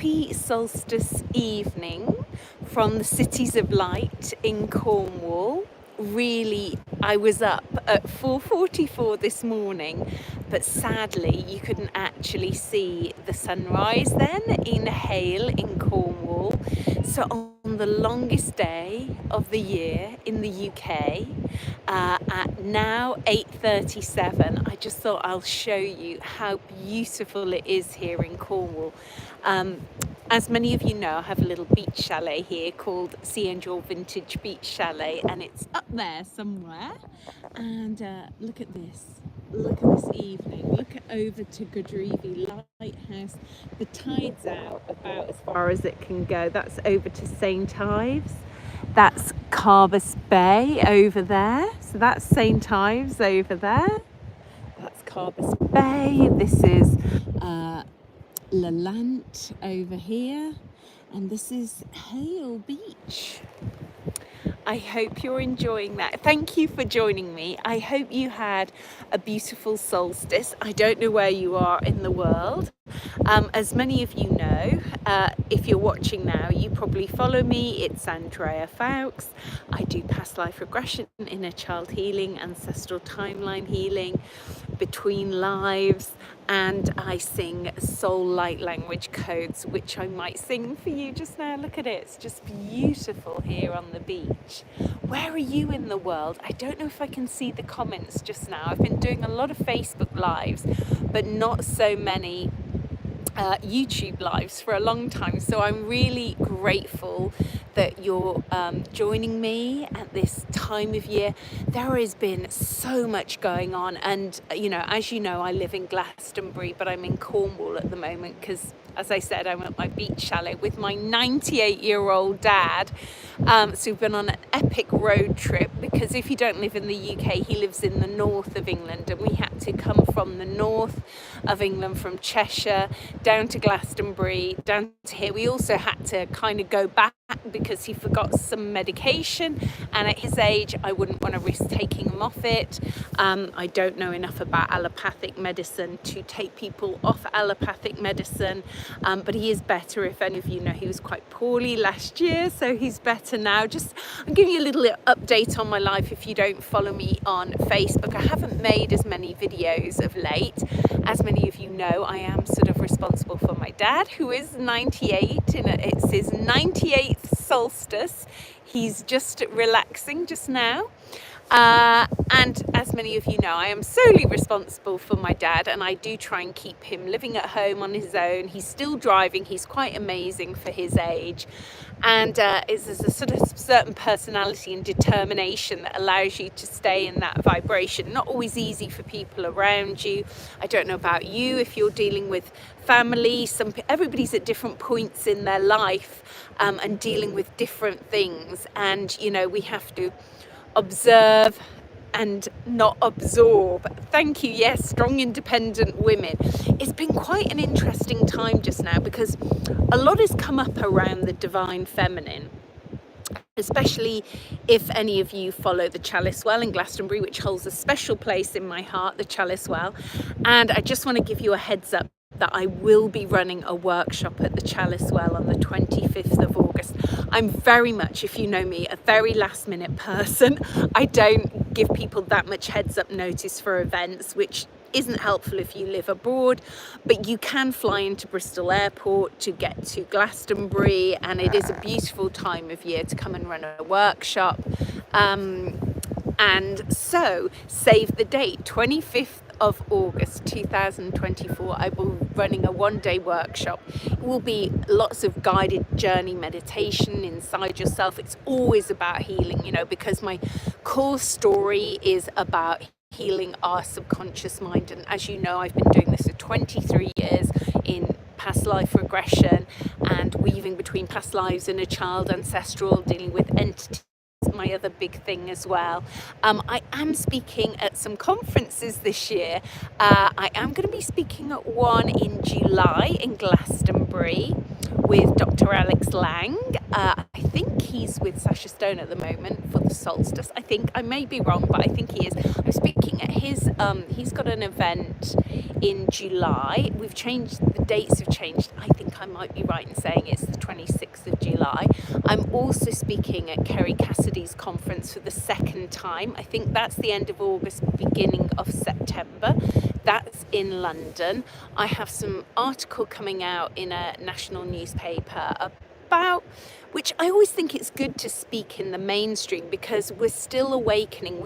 happy solstice evening from the cities of light in Cornwall. Really, I was up at 4:44 this morning, but sadly you couldn't actually see the sunrise then in Hale in Cornwall. So on the longest day of the year in the UK, at now 8:37, I just thought I'll show you how beautiful it is here in Cornwall. As many of you know, I have a little beach chalet here called Sea Angel Vintage Beach Chalet, and it's up there somewhere. And look at this. Look at this evening. Look over to Godrevy Lighthouse. The tide's out about as far as it can go. That's over to St Ives. That's Carbis Bay over there. So that's St Ives over there. That's Carbis Bay. This is Lelant over here, and this is Hale Beach. I hope you're enjoying that. Thank you for joining me. I hope you had a beautiful solstice. I don't know where you are in the world. As many of you know, if you're watching now, you probably follow me. It's Andrea Foulkes. I do past life regression, inner child healing, ancestral timeline healing, between lives, and I sing soul light language codes, which I might sing for you just now. Look at it, it's just beautiful here on the beach. Where are you in the world? I don't know if I can see the comments just now. I've been doing a lot of Facebook lives, but not so many YouTube lives for a long time, so I'm really grateful that you're joining me at this time of year. There has been so much going on, and as you know, I live in Glastonbury, but I'm in Cornwall at the moment because, as I said, I'm at my beach chalet with my 98-year-old dad. So we've been on an epic road trip, because if you don't live in the UK, he lives in the north of England, and we had to come from the north of England, from Cheshire down to Glastonbury, down to here. We also had to kind of go back because he forgot some medication, and at his age I wouldn't want to risk taking him off it. I don't know enough about allopathic medicine to take people off allopathic medicine, but he is better. If any of you know, he was quite poorly last year, so he's better now. I'm giving you a little update on my life if you don't follow me on Facebook. I haven't made as many videos of late. As many of you know, I am sort of responsible for my dad, who is 98, and it's his 98th solstice. He's just relaxing just now. And as many of you know, I am solely responsible for my dad, and I do try and keep him living at home on his own. He's still driving. He's quite amazing for his age, and there's a sort of certain personality and determination that allows you to stay in that vibration. Not always easy for people around you. I don't know about you, if you're dealing with family. Everybody's at different points in their life and dealing with different things, and we have to observe and not absorb. Thank you. Yes, strong, independent women. It's been quite an interesting time just now, because a lot has come up around the divine feminine, especially if any of you follow the Chalice Well in Glastonbury, which holds a special place in my heart, the Chalice Well. And I just want to give you a heads up that I will be running a workshop at the Chalice Well on the 25th of August. I'm very much, if you know me, a very last minute person. I don't give people that much heads up notice for events, which isn't helpful if you live abroad, but you can fly into Bristol Airport to get to Glastonbury, and it is a beautiful time of year to come and run a workshop. And so save the date, 25th of August 2024. I will be running a one-day workshop. It will be lots of guided journey meditation inside yourself. It's always about healing, because my core story is about healing our subconscious mind. And as you know, I've been doing this for 23 years in past life regression and weaving between past lives and a child ancestral, dealing with entities. My other big thing as well. I am speaking at some conferences this year. I am going to be speaking at one in July in Glastonbury with Dr. Alex Lang. I think he's with Sacha Stone at the moment for the Solstice. I think, I may be wrong, but I think he is. I'm speaking at his, he's got an event in July. We've changed, the dates have changed. I think I might be right in saying it's the 26th of July. I'm also speaking at Kerry Cassidy's conference for the second time. I think that's the end of August, beginning of September. That's in London. I have some article coming out in a national newspaper about, which I always think it's good to speak in the mainstream, because we're still awakening.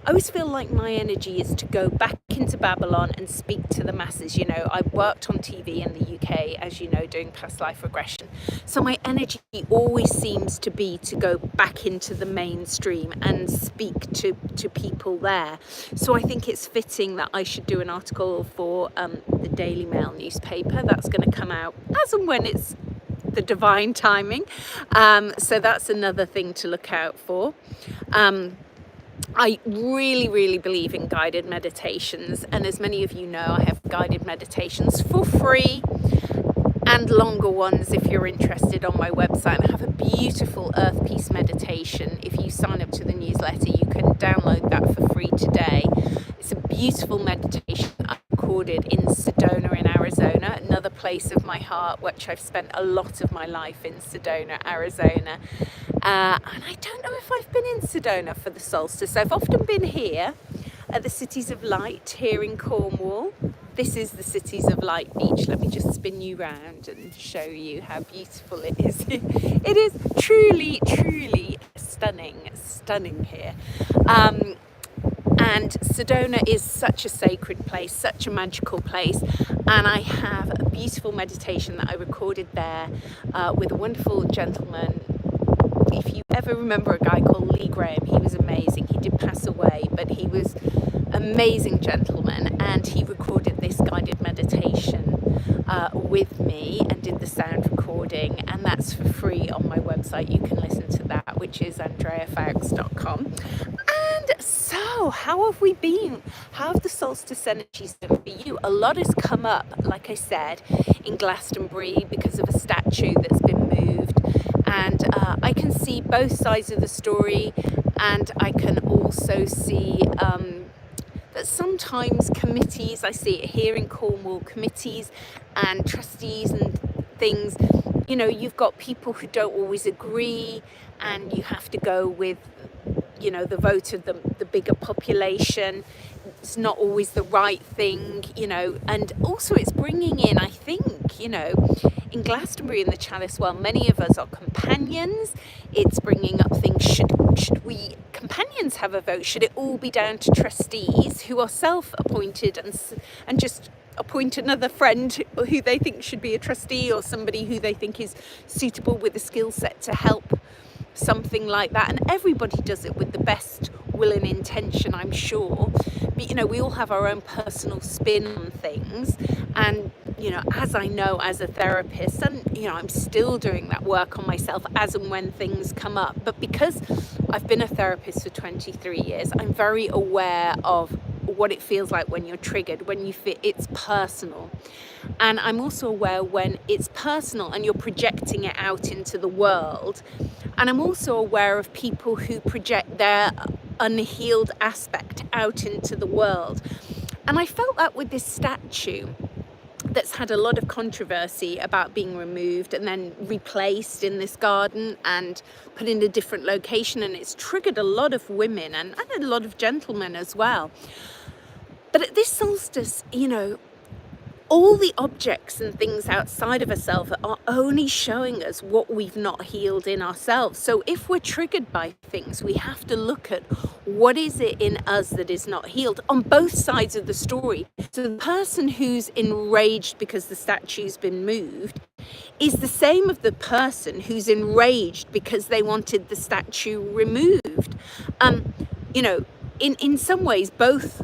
I always feel like my energy is to go back into Babylon and speak to the masses. You know, I worked on TV in the UK, as you know, doing past life regression. So my energy always seems to be to go back into the mainstream and speak to people there. So I think it's fitting that I should do an article for the Daily Mail newspaper. That's going to come out as and when it's the divine timing. So that's another thing to look out for. I really believe in guided meditations, and as many of you know, I have guided meditations for free and longer ones if you're interested on my website. I have a beautiful Earth Peace meditation. If you sign up to the newsletter, you can download that for free today. It's a beautiful meditation I recorded in Sedona in Arizona, another place of my heart, which I've spent a lot of my life in, Sedona, Arizona. And I don't know if I've been in Sedona for the solstice. I've often been here at the Cities of Light here in Cornwall. This is the Cities of Light beach. Let me just spin you round and show you how beautiful it is. It is truly stunning here. And Sedona is such a sacred place, such a magical place, and I have a beautiful meditation that I recorded there with a wonderful gentleman. If you ever remember a guy called Lee Graham, he was amazing. He did pass away, but he was an amazing gentleman, and he recorded this guided meditation with me and did the sound recording, and that's for free on my website. You can listen to that, which is andreafoulkes.com. And so, how have we been? How have the solstice energies been for you? A lot has come up, like I said, in Glastonbury because of a statue that's been moved. And I can see both sides of the story, and I can also see that sometimes committees, I see it here in Cornwall, committees and trustees and things, you know, you've got people who don't always agree, and you have to go with, you know, the vote of the bigger population. It's not always the right thing, you know, and also it's bringing in, I think, you know, in Glastonbury and the Chalice, well, many of us are companions. It's bringing up things, should we companions have a vote? Should it all be down to trustees who are self-appointed and just appoint another friend who they think should be a trustee, or somebody who they think is suitable with a skill set to help something like that? And everybody does it with the best will and intention, I'm sure, but you know, we all have our own personal spin on things. And you know, as I know as a therapist, and you know, I'm still doing that work on myself as and when things come up, but because I've been a therapist for 23 years, I'm very aware of what it feels like when you're triggered, when you feel it's personal. And I'm also aware when it's personal and you're projecting it out into the world. And I'm also aware of people who project their unhealed aspect out into the world. And I felt that with this statue that's had a lot of controversy about being removed and then replaced in this garden and put in a different location, and it's triggered a lot of women and a lot of gentlemen as well. But at this solstice, you know, all the objects and things outside of ourselves are only showing us what we've not healed in ourselves. So if we're triggered by things, we have to look at what is it in us that is not healed on both sides of the story. So the person who's enraged because the statue's been moved is the same of the person who's enraged because they wanted the statue removed. You know, in some ways, both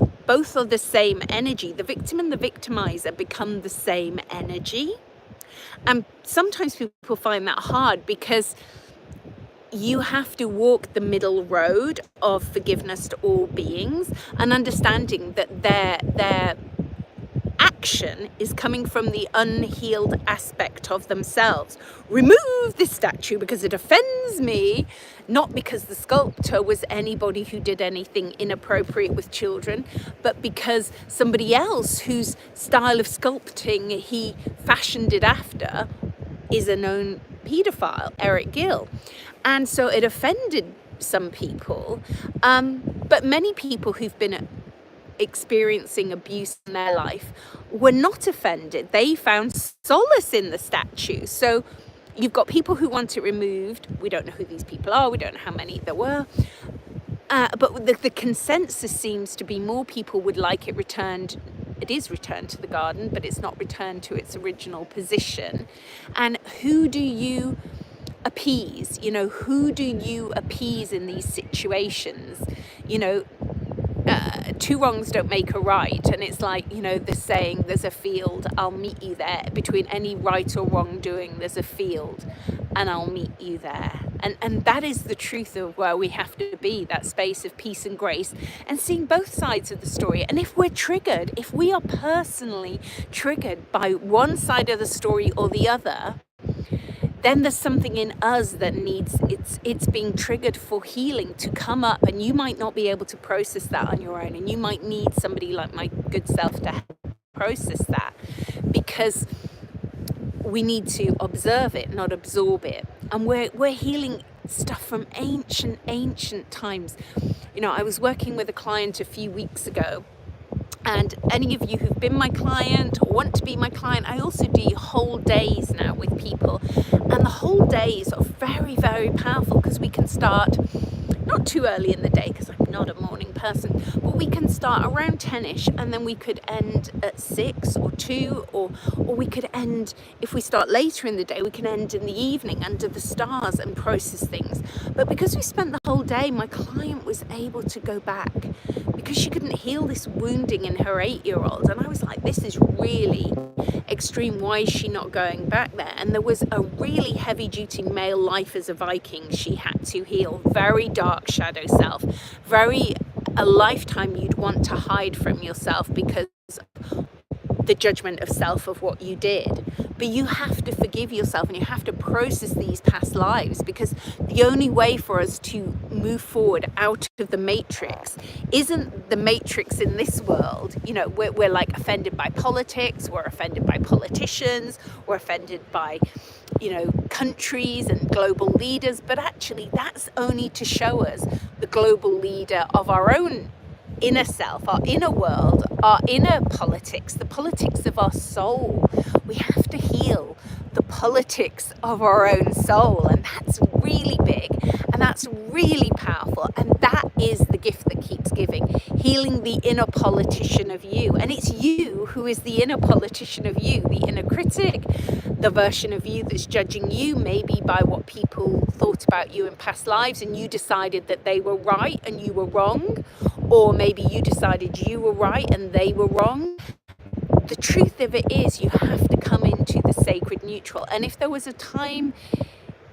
are the same energy. The victim and the victimizer become the same energy. And sometimes people find that hard because you have to walk the middle road of forgiveness to all beings and understanding that their rejection is coming from the unhealed aspect of themselves. Remove this statue because it offends me, not because the sculptor was anybody who did anything inappropriate with children, but because somebody else whose style of sculpting he fashioned it after is a known paedophile, Eric Gill. And so it offended some people, but many people who've been experiencing abuse in their life were not offended. They found solace in the statue. So you've got people who want it removed. We don't know who these people are. We don't know how many there were. But the consensus seems to be more people would like it returned. It is returned to the garden, but it's not returned to its original position. And who do you appease? You know, who do you appease in these situations? You know, two wrongs don't make a right. And it's like, you know, the saying, there's a field, I'll meet you there. Between any right or wrongdoing, there's a field, and I'll meet you there. And that is the truth of where we have to be, that space of peace and grace, and seeing both sides of the story. And if we're triggered, if we are personally triggered by one side of the story or the other, then there's something in us that needs, it's being triggered for healing to come up, and you might not be able to process that on your own, and you might need somebody like my good self to help process that, because we need to observe it, not absorb it. And we're healing stuff from ancient times. You know, I was working with a client a few weeks ago, and any of you who've been my client or want to be my client, I also do whole days now with people. And the whole days are very, very powerful, because we can start not too early in the day, because I'm not a morning person, but we can start around 10ish, and then we could end at 6 or 2, or we could end, if we start later in the day, we can end in the evening under the stars and process things. But because we spent the whole day, my client was able to go back, because she couldn't heal this wounding in her 8-year-old. And I was like, this is really extreme. Why is she not going back there? And there was a really heavy duty male life as a Viking she had to heal. Very dark shadow self, very a lifetime you'd want to hide from yourself because of the judgment of self of what you did. But you have to forgive yourself, and you have to process these past lives, because the only way for us to move forward out of the matrix isn't the matrix in this world. You know, we're like offended by politics, we're offended by politicians, we're offended by, you know, countries and global leaders, but actually that's only to show us the global leader of our own inner self, our inner world, our inner politics, the politics of our soul. We have to heal the politics of our own soul, and that's really big, and that's really powerful, and that is the gift that keeps giving, healing the inner politician of you. And it's you who is the inner politician of you, the inner critic, the version of you that's judging you maybe by what people thought about you in past lives, and you decided that they were right and you were wrong, or maybe you decided you were right and they were wrong. The truth of it is, you have to come into the sacred neutral. And if there was a time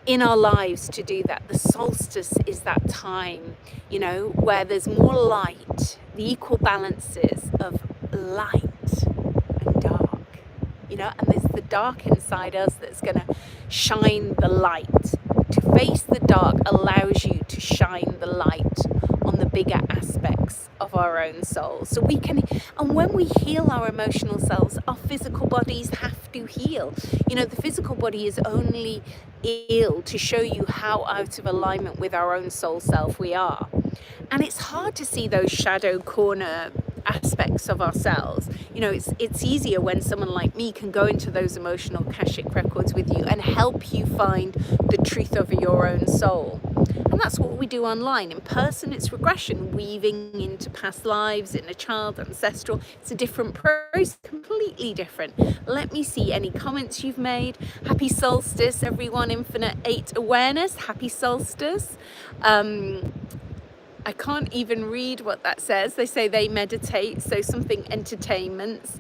in our lives to do that, the solstice is that time, you know, where there's more light, the equal balances of light and dark, you know, and there's the dark inside us that's going to shine the light. To face the dark allows you to shine the light on the bigger aspects of our own soul. So we can, and when we heal our emotional selves, our physical bodies have to heal. You know, the physical body is only ill to show you how out of alignment with our own soul self we are. And it's hard to see those shadow corner aspects of ourselves. You know, it's easier when someone like me can go into those emotional Akashic records with you and help you find the truth of your own soul. And that's what we do online. In person, it's regression, weaving into past lives, inner child, ancestral. It's a different process, completely different. Let me see any comments you've made. Happy solstice, everyone. Infinite 8 awareness. Happy solstice. I can't even read what that says. They say they meditate, so something entertainments.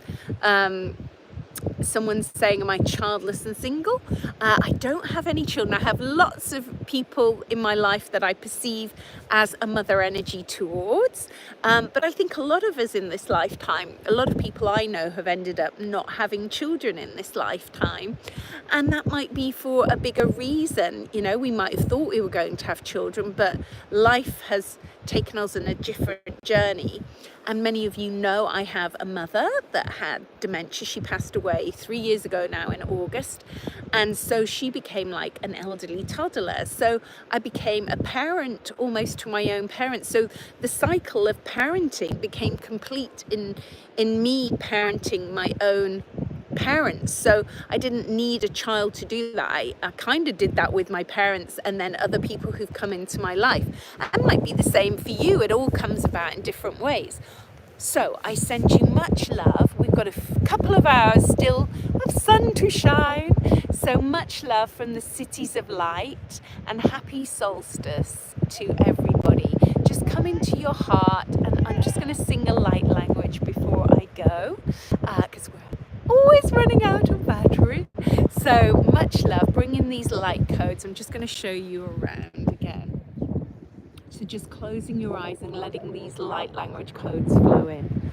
Someone's saying, am I childless and single? I don't have any children. I have lots of people in my life that I perceive as a mother energy towards. But I think a lot of us in this lifetime, a lot of people I know have ended up not having children in this lifetime. And that might be for a bigger reason. You know, we might have thought we were going to have children, but life has taken us on a different journey. And many of you know I have a mother that had dementia. She passed away 3 years ago now in August. And so she became like an elderly toddler. So I became a parent almost to my own parents. So the cycle of parenting became complete in me parenting my own parents. So I didn't need a child to do that. I kind of did that with my parents and then other people who've come into my life. And might be the same for you. It all comes about in different ways. So I send you much love. We've got a couple of hours still of sun to shine. So much love from the cities of light, and happy solstice to everybody. Just come into your heart, and I'm just going to sing a light language before I go, because we're always running out of battery. So much love. Bring in these light codes. I'm just going to show you around again. So just closing your eyes and letting these light language codes flow in.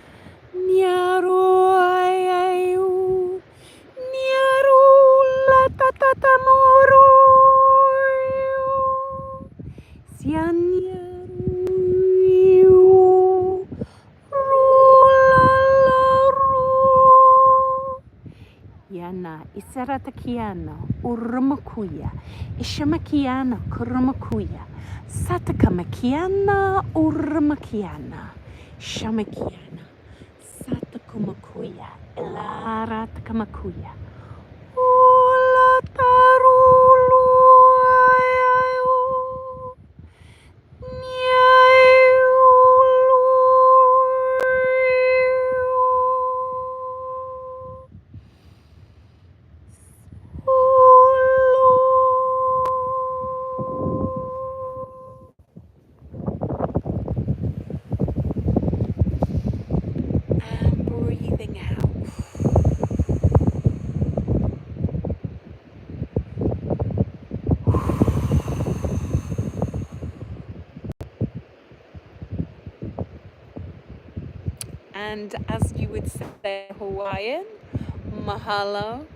Yana Isaratakiana Urmakuya Ishamakiana Kurmakuya Satakamakiana Urmakiana Shamakiana Satakumakuya Elaratamakuya Ulatarulu and as you would say Hawaiian, mahalo,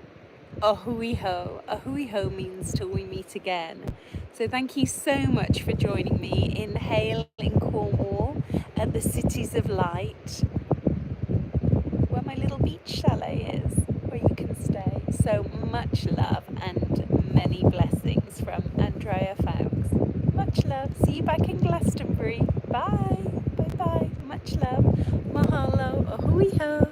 ahui ho. Ahui ho means till we meet again. So thank you so much for joining me in Hale in Cornwall at the Cities of Light, where my little beach chalet is, where you can stay. So much love and many blessings from Andrea Foulkes. Much love. See you back in Glastonbury. Bye. Bye bye. Much love. Mahalo. Ahui ho.